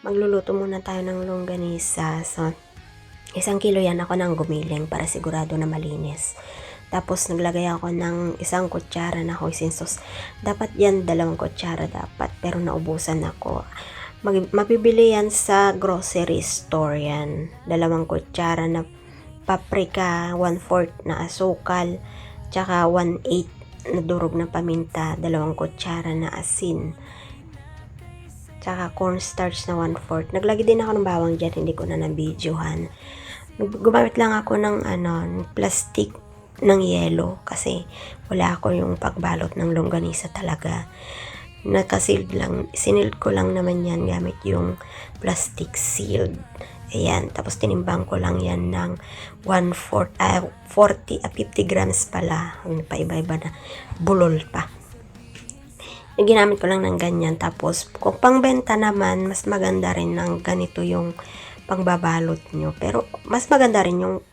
Magluluto muna tayo ng longganisa. So, 1 kilo yan ako nang gumiling para sigurado na malinis. Tapos, naglagay ako ng 1 kutsara na hoisin sauce. Dapat yan, 2 kutsara dapat. Pero naubusan ako. Mabibili yan sa grocery store yan. 2 kutsara na paprika, 1/4 na asukal, tsaka 1/8 na durog na paminta, 2 kutsara na asin, tsaka cornstarch na 1/4. Naglagay din ako ng bawang dyan, hindi ko na nabidyohan. Gumamit lang ako ng plastic ng yelo kasi wala ako yung pagbalot ng longganisa talaga. Nakasealed lang, sinild ko lang naman yan gamit yung plastic sealed. Ayan, tapos tinimbang ko lang yan ng 50 grams pala. Paiba-iba na, bulol pa. Ginamit ko lang ng ganyan. Tapos, kung pangbenta naman, mas maganda rin ng ganito yung pangbabalot nyo. Pero, mas maganda rin yung